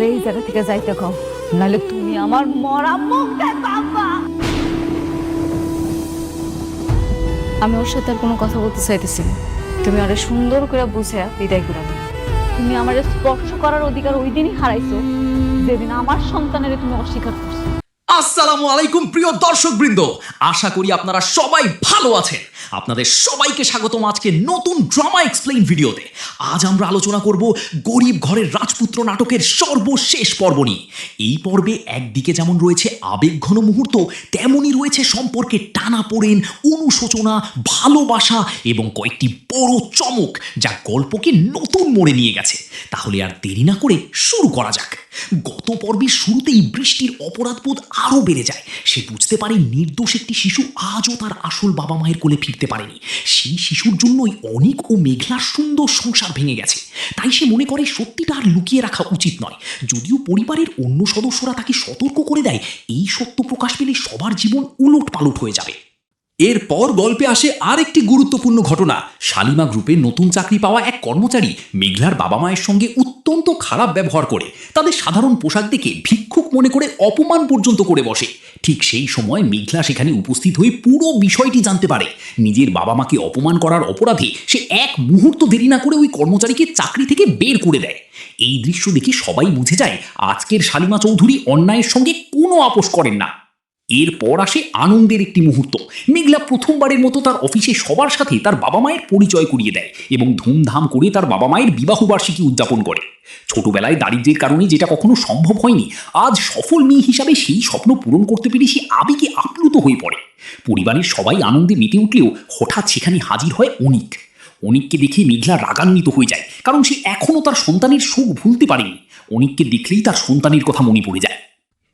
এই জায়গা থেকে যাইতে কও, নাহলে তুমি আমার মরা মুখটা পাবা। আমি ওর সাথে আর কোনো কথা বলতে চাইতেছি না। তুমি আরে সুন্দর করে বুঝে বিদায় করে দাও। তুমি আমার স্পর্শ করার অধিকার ওই দিনই হারাইছো যেদিন আমার সন্তানের তুমি অস্বীকার করছো। আসসালামু আলাইকুম প্রিয় দর্শকবৃন্দ, আশা করি আপনারা সবাই ভালো আছেন। আপনাদের সবাইকে স্বাগতম আজকে নতুন ড্রামা এক্সপ্লেইন ভিডিওতে। আজ আমরা আলোচনা করব গরিব ঘরের রাজপুত্র নাটকের সর্বশেষ পর্ব নিয়ে। এই পর্বে একদিকে যেমন রয়েছে আবেগঘন মুহূর্ত, তেমনই রয়েছে সম্পর্কে টানাপোড়েন, অনুশোচনা, ভালোবাসা এবং কয়েকটি বড় চমক যা গল্পকে নতুন মোড়ে নিয়ে গেছে। তাহলে আর দেরি না করে শুরু করা যাক। গত পর্বের শুরুতেই বৃষ্টির অপরাধবোধ আরও বেড়ে যায়। সে বুঝতে পারে নির্দোষ একটি শিশু আজও তার আসল বাবা মায়ের কোলে ফিরতে পারেনি। সেই শিশুর জন্যই অনিক ও মেঘলার সুন্দর সংসার ভেঙে গেছে। তাই সে মনে করে সত্যিটা আর লুকিয়ে রাখা উচিত নয়। যদিও পরিবারের অন্য সদস্যরা তাকে সতর্ক করে দেয়, এই সত্য প্রকাশ পেলে সবার জীবন উলট পালট হয়ে যাবে। এরপর গল্পে আসে আর একটি গুরুত্বপূর্ণ ঘটনা। শালিমা গ্রুপে নতুন চাকরি পাওয়া এক কর্মচারী মেঘলার বাবা মায়ের সঙ্গে অত্যন্ত খারাপ ব্যবহার করে, তাদের সাধারণ পোশাক দেখে ভিক্ষুক মনে করে অপমান পর্যন্ত করে বসে। ঠিক সেই সময় মেঘলা সেখানে উপস্থিত হয়ে পুরো বিষয়টি জানতে পারে। নিজের বাবা মাকে অপমান করার অপরাধে সে এক মুহূর্ত দেরি না করে ওই কর্মচারীকে চাকরি থেকে বের করে দেয়। এই দৃশ্য দেখে সবাই বুঝে যায় আজকের শালিমা চৌধুরী অন্যায়ের সঙ্গে কোনো আপোষ করেন না। এরপর আসে আনন্দের একটি মুহূর্ত। মেঘলা প্রথমবারের মতো তার অফিসে সবার সাথে তার বাবা মায়ের পরিচয় করিয়ে দেয় এবং ধুমধাম করে তার বাবা মায়ের বিবাহবার্ষিকী উদযাপন করে। ছোটবেলায় দারিদ্র্যের কারণে যেটা কখনো সম্ভব হয়নি, আজ সফল মেয়ে হিসাবে সেই স্বপ্ন পূরণ করতে পেরে সে আবেগে আপ্লুত হয়ে পড়ে। পরিবারের সবাই আনন্দে মেতে উঠলেও হঠাৎ সেখানে হাজির হয় অনিক। অনিককে দেখে মেঘলা রাগান্বিত হয়ে যায়, কারণ সে এখনও তার সন্তানের সুখ ভুলতে পারেনি। অনিককে দেখলেই তার সন্তানের কথা মনে পড়ে যায়।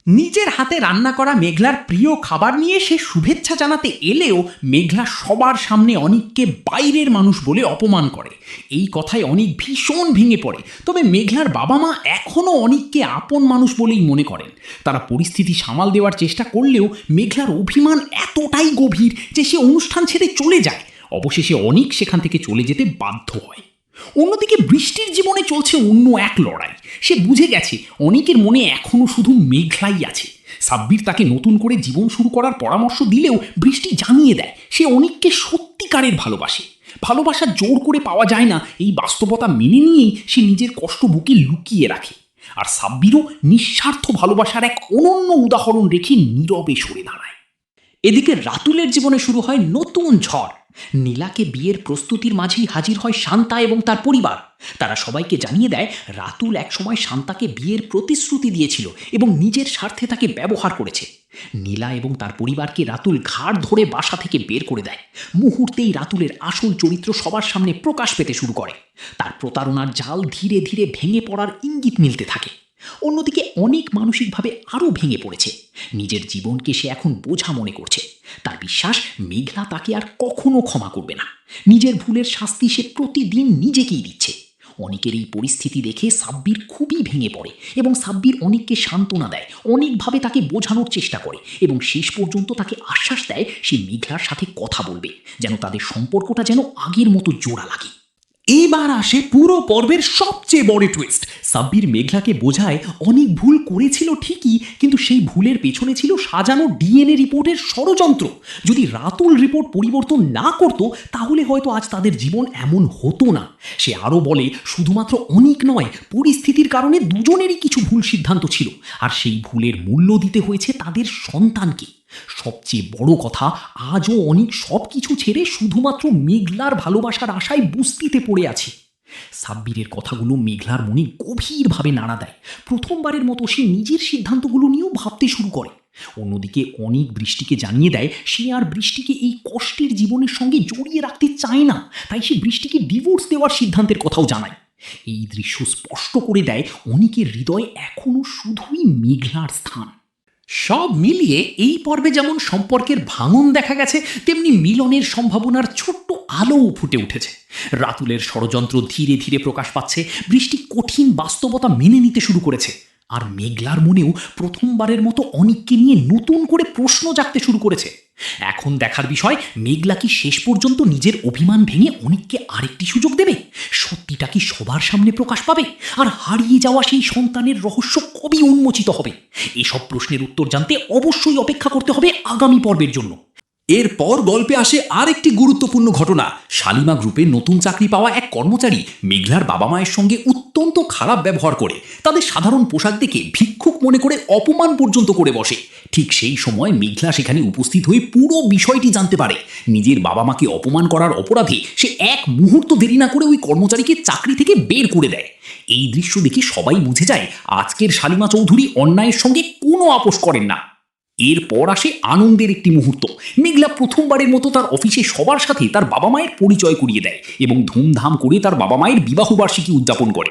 নিজের হাতে রান্না করা মেঘলার প্রিয় খাবার নিয়ে সে শুভেচ্ছা জানাতে এলেও মেঘলা সবার সামনে অনিককে বাইরের মানুষ বলে অপমান করে। এই কথায় অনিক ভীষণ ভেঙে পড়ে। তবে মেঘলার বাবা মা এখনও অনিককে আপন মানুষ বলেই মনে করেন। তারা পরিস্থিতি সামাল দেওয়ার চেষ্টা করলেও মেঘলার অভিমান এতটাই গভীর যে সে অনুষ্ঠান ছেড়ে চলে যায়। অবশেষে অনিক সেখান থেকে চলে যেতে বাধ্য হয়। অন্যদিকে বৃষ্টির জীবনে চলছে অন্য এক লড়াই। সে বুঝে গেছে অনিকের মনে এখনও শুধু মেঘলাই আছে। সাব্বির তাকে নতুন করে জীবন শুরু করার পরামর্শ দিলেও বৃষ্টি জানিয়ে দেয় সে অনিককে সত্যিকারের ভালোবাসে। ভালোবাসা জোর করে পাওয়া যায় না, এই বাস্তবতা মেনে নিয়েই সে নিজের কষ্ট বুকে লুকিয়ে রাখে। আর সাব্বিরও নিঃস্বার্থ ভালোবাসার এক অনন্য উদাহরণ রেখে নীরবে সরে দাঁড়ায়। এদিকে রাতুলের জীবনে শুরু হয় নতুন ঝড়। নীলাকে বিয়ের প্রস্তুতির মাঝেই হাজির হয় শান্তা এবং তার পরিবার। তারা সবাইকে জানিয়ে দেয় রাতুল একসময় শান্তাকে বিয়ের প্রতিশ্রুতি দিয়েছিল এবং নিজের স্বার্থে তাকে ব্যবহার করেছে। নীলা এবং তার পরিবারকে রাতুল ঘাড় ধরে বাসা থেকে বের করে দেয়। মুহূর্তেই রাতুলের আসল চরিত্র সবার সামনে প্রকাশ পেতে শুরু করে। তার প্রতারণার জাল ধীরে ধীরে ভেঙে পড়ার ইঙ্গিত মিলতে থাকে। অন্যদিকে অনেক মানসিকভাবে আরও ভেঙে পড়েছে। নিজের জীবনকে সে এখন বোঝা মনে করছে। তার বিশ্বাস মেঘলা তাকে আর কখনো ক্ষমা করবে না। নিজের ভুলের শাস্তি সে প্রতিদিন নিজেকেই দিচ্ছে। অনিকের এই পরিস্থিতি দেখে সাব্বির খুবই ভেঙে পড়ে এবং সাব্বির অনিককে সান্ত্বনা দেয়, অনেকভাবে তাকে বোঝানোর চেষ্টা করে এবং শেষ পর্যন্ত তাকে আশ্বাস দেয় সে মেঘলার সাথে কথা বলবে, যেন তাদের সম্পর্কটা যেন আগের মতো জোড়া লাগে। এবার আসে পুরো পর্বের সবচেয়ে বড় টুইস্ট। সাব্বির মেঘলাকে বোঝায় অনেক ভুল করেছিল ঠিকই, কিন্তু সেই ভুলের পেছনে ছিল সাজানো ডিএনএ রিপোর্টের ষড়যন্ত্র। যদি রাতুল রিপোর্ট পরিবর্তন না করত তাহলে হয়তো আজ তাদের জীবন এমন হতো না। সে আরও বলে শুধুমাত্র অনিক নয়, পরিস্থিতির কারণে দুজনেরই কিছু ভুল সিদ্ধান্ত ছিল, আর সেই ভুলের মূল্য দিতে হয়েছে তাদের সন্তানকে। সবচেয়ে বড় কথা, আজও অনেক সব কিছু ছেড়ে শুধুমাত্র মেঘলার ভালোবাসার আশায় বস্তিতে পড়ে আছে। সাব্বিরের কথাগুলো মেঘলার মনে গভীরভাবে নাড়া দেয়। প্রথমবারের মতো সে নিজের সিদ্ধান্তগুলো নিয়েও ভাবতে শুরু করে। অন্যদিকে অনেক বৃষ্টিকে জানিয়ে দেয় সে আর বৃষ্টিকে এই কষ্টের জীবনের সঙ্গে জড়িয়ে রাখতে চায় না। তাই সে বৃষ্টিকে ডিভোর্স দেওয়ার সিদ্ধান্তের কথাও জানায়। এই দৃশ্য স্পষ্ট করে দেয় অনেকের হৃদয়ে এখনও শুধুই মেঘলার স্থান। সব মিলিয়ে এই পর্বে যেমন সম্পর্কের ভাঙন দেখা গেছে, তেমনি মিলনের সম্ভাবনার ছোট্ট আলোও ফুটে উঠেছে। রাতুলের ষড়যন্ত্র ধীরে ধীরে প্রকাশ পাচ্ছে। বৃষ্টি কঠিন বাস্তবতা মেনে নিতে শুরু করেছে। আর মেঘলার মনেও প্রথমবারের মতো অনিককে নিয়ে নতুন করে প্রশ্ন জাগতে শুরু করেছে। এখন দেখার বিষয়, মেঘলা কি শেষ পর্যন্ত নিজের অভিমান ভেঙে অনিককে আরেকটি সুযোগ দেবে? সত্যিটা কি সবার সামনে প্রকাশ পাবে? আর হারিয়ে যাওয়া সেই সন্তানের রহস্য কবে উন্মোচিত হবে? এসব প্রশ্নের উত্তর জানতে অবশ্যই অপেক্ষা করতে হবে আগামী পর্বের জন্য। এরপর গল্পে আসে আরেকটি গুরুত্বপূর্ণ ঘটনা। শালিমা গ্রুপে নতুন চাকরি পাওয়া এক কর্মচারী মেঘলার বাবা মায়ের সঙ্গে অত্যন্ত খারাপ ব্যবহার করে, তাদের সাধারণ পোশাক দেখে ভিক্ষুক মনে করে অপমান পর্যন্ত করে বসে। ঠিক সেই সময় মেঘলা সেখানে উপস্থিত হয়ে পুরো বিষয়টি জানতে পারে। নিজের বাবা মাকে অপমান করার অপরাধে সে এক মুহূর্ত দেরি না করে ওই কর্মচারীকে চাকরি থেকে বের করে দেয়। এই দৃশ্য দেখে সবাই বুঝে যায় আজকের শালিমা চৌধুরী অন্যায়ের সঙ্গে কোনো আপোষ করেন না। এরপর আসে আনন্দের একটি মুহূর্ত। মেঘলা প্রথমবারের মতো তার অফিসে সবার সাথে তার বাবা মায়ের পরিচয় করিয়ে দেয় এবং ধুমধাম করে তার বাবা মায়ের বিবাহবার্ষিকী উদযাপন করে।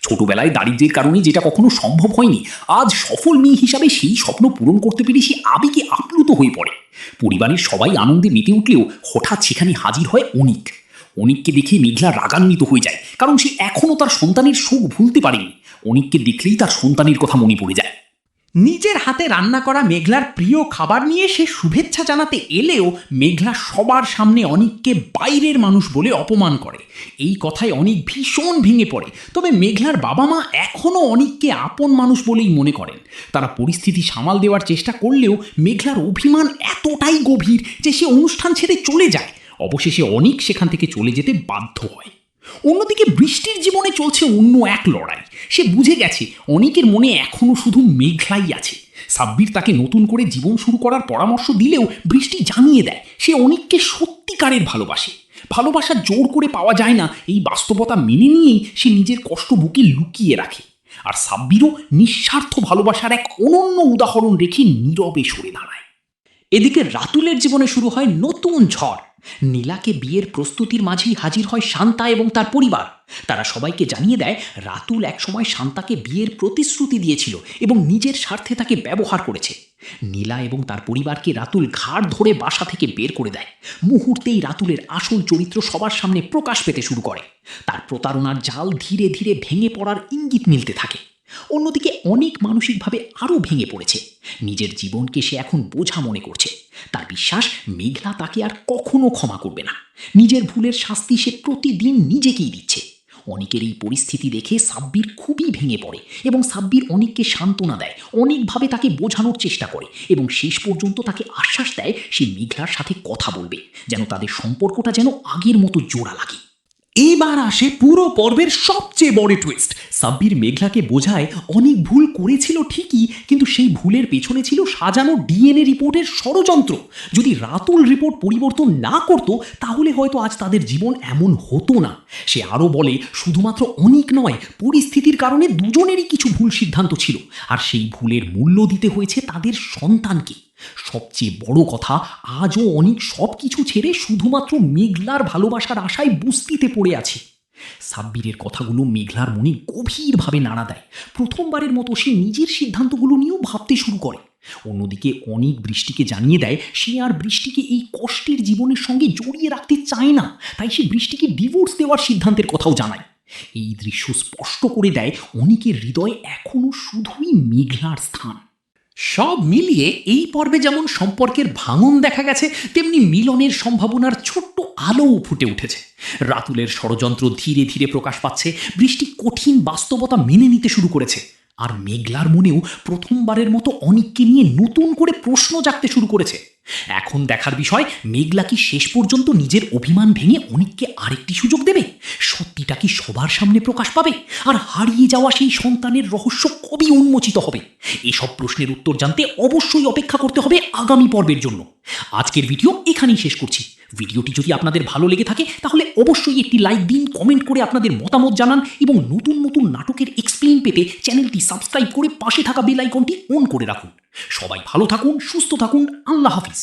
ছোটবেলায় দারিদ্র্যের কারণে যেটা কখনো সম্ভব হয়নি, আজ সফল মেয়ে হিসাবে সেই স্বপ্ন পূরণ করতে পেরে সে আবেগে আপ্লুত হয়ে পড়ে। পরিবারের সবাই আনন্দে মেতে উঠলেও হঠাৎ সেখানে হাজির হয় অনিক। অনিককে দেখে মেঘলা রাগান্বিত হয়ে যায়, কারণ সে এখনও তার সন্তানের সুখ ভুলতে পারেনি। অনিককে দেখলেই তার সন্তানের কথা মনে পড়ে যায়। নিজের হাতে রান্না করা মেঘলার প্রিয় খাবার নিয়ে সে শুভেচ্ছা জানাতে এলেও মেঘলা সবার সামনে অনিককে বাইরের মানুষ বলে অপমান করে। এই কথায় অনিক ভীষণ ভেঙে পড়ে। তবে মেঘলার বাবা মা এখনও অনিককে আপন মানুষ বলেই মনে করেন। তারা পরিস্থিতি সামাল দেওয়ার চেষ্টা করলেও মেঘলার অভিমান এতটাই গভীর যে সে অনুষ্ঠান ছেড়ে চলে যায়। অবশেষে অনিক সেখান থেকে চলে যেতে বাধ্য হয়। অন্যদিকে বৃষ্টির জীবনে চলছে অন্য এক লড়াই। সে বুঝে গেছে অনিকের মনে এখনও শুধু মেঘলাই আছে। সাব্বির তাকে নতুন করে জীবন শুরু করার পরামর্শ দিলেও বৃষ্টি জানিয়ে দেয় সে অনিককে সত্যিকারের ভালোবাসে। ভালোবাসা জোর করে পাওয়া যায় না, এই বাস্তবতা মেনে নিয়েই সে নিজের কষ্ট বুকে লুকিয়ে রাখে। আর সাব্বিরও নিঃস্বার্থ ভালোবাসার এক অনন্য উদাহরণ রেখে নীরবে সরে দাঁড়ায়। এদিকে রাতুলের জীবনে শুরু হয় নতুন ঝড়। নীলাকে বিয়ের প্রস্তুতির মাঝেই হাজির হয় শান্তা এবং তার পরিবার। তারা সবাইকে জানিয়ে দেয় রাতুল একসময় শান্তাকে বিয়ের প্রতিশ্রুতি দিয়েছিল এবং নিজের স্বার্থে তাকে ব্যবহার করেছে। নীলা এবং তার পরিবারকে রাতুল ঘাড় ধরে বাসা থেকে বের করে দেয়। মুহূর্তেই রাতুলের আসল চরিত্র সবার সামনে প্রকাশ পেতে শুরু করে। তার প্রতারণার জাল ধীরে ধীরে ভেঙে পড়ার ইঙ্গিত মিলতে থাকে। অন্যদিকে অনেক মানসিকভাবে আরও ভেঙে পড়েছে। নিজের জীবনকে সে এখন বোঝা মনে করছে। তার বিশ্বাস মেঘলা তাকে আর কখনো ক্ষমা করবে না। নিজের ভুলের শাস্তি সে প্রতিদিন নিজেকেই দিচ্ছে। অনিকের এই পরিস্থিতি দেখে সাব্বির খুবই ভেঙে পড়ে এবং সাব্বির অনিককে সান্ত্বনা দেয়, অনেকভাবে তাকে বোঝানোর চেষ্টা করে এবং শেষ পর্যন্ত তাকে আশ্বাস দেয় সে মেঘলার সাথে কথা বলবে, যেন তাদের সম্পর্কটা যেন আগের মতো জোড়া লাগে। এবার আসে পুরো পর্বের সবচেয়ে বড় টুইস্ট। সাব্বির মেঘলাকে বোঝায় অনেক ভুল করেছিল ঠিকই, কিন্তু সেই ভুলের পেছনে ছিল সাজানো ডিএনএ রিপোর্টের ষড়যন্ত্র। যদি রাতুল রিপোর্ট পরিবর্তন না করত তাহলে হয়তো আজ তাদের জীবন এমন হতো না। সে আরও বলে শুধুমাত্র অনিক নয়, পরিস্থিতির কারণে দুজনেরই কিছু ভুল সিদ্ধান্ত ছিল, আর সেই ভুলের মূল্য দিতে হয়েছে তাদের সন্তানকে। সবচেয়ে বড় কথা, আজও অনেক সব কিছু ছেড়ে শুধুমাত্র মেঘলার ভালোবাসার আশায় বস্তিতে পড়ে আছে। সাব্বিরের কথাগুলো মেঘলার মনে গভীরভাবে নাড়া দেয়। প্রথমবারের মতো সে নিজের সিদ্ধান্তগুলো নিয়েও ভাবতে শুরু করে। অন্যদিকে অনেক বৃষ্টিকে জানিয়ে দেয় সে আর বৃষ্টিকে এই কষ্টের জীবনের সঙ্গে জড়িয়ে রাখতে চায় না, তাই সে বৃষ্টিকে ডিভোর্স দেওয়ার সিদ্ধান্তের কথাও জানায়। এই দৃশ্য স্পষ্ট করে দেয় অনেকের হৃদয়ে এখনো শুধুই মেঘলার স্থান। সব মিলিয়ে এই পর্বে যেমন সম্পর্কের ভাঙন দেখা গেছে, তেমনি মিলনের সম্ভাবনার ছোট্ট আলোও ফুটে উঠেছে। রাতুলের ষড়যন্ত্র ধীরে ধীরে প্রকাশ পাচ্ছে, বৃষ্টি কঠিন বাস্তবতা মেনে নিতে শুরু করেছে, আর মেঘলার মনেও প্রথমবারের মতো অনিককে নিয়ে নতুন করে প্রশ্ন জাগতে শুরু করেছে। এখন দেখার বিষয়, মেঘলা কি শেষ পর্যন্ত নিজের অভিমান ভেঙে অনিককে আরেকটি সুযোগ দেবে? সত্যিটা কি সবার সামনে প্রকাশ পাবে? আর হারিয়ে যাওয়া সেই সন্তানের রহস্য কবে উন্মোচিত হবে? এসব প্রশ্নের উত্তর জানতে অবশ্যই অপেক্ষা করতে হবে আগামী পর্বের জন্য। আজকের ভিডিও এখানেই শেষ করছি। ভিডিওটি যদি আপনাদের ভালো লেগে থাকে তাহলে অবশ্যই একটি লাইক দিন, কমেন্ট করে আপনাদের মতামত জানান এবং নতুন নতুন নাটকের এক্সপ্লেইন পেতে চ্যানেলটি সাবস্ক্রাইব করে পাশে থাকা বেল আইকনটি অন করে রাখুন। সবাই ভালো থাকুন, সুস্থ থাকুন, আল্লাহ হাফিজ।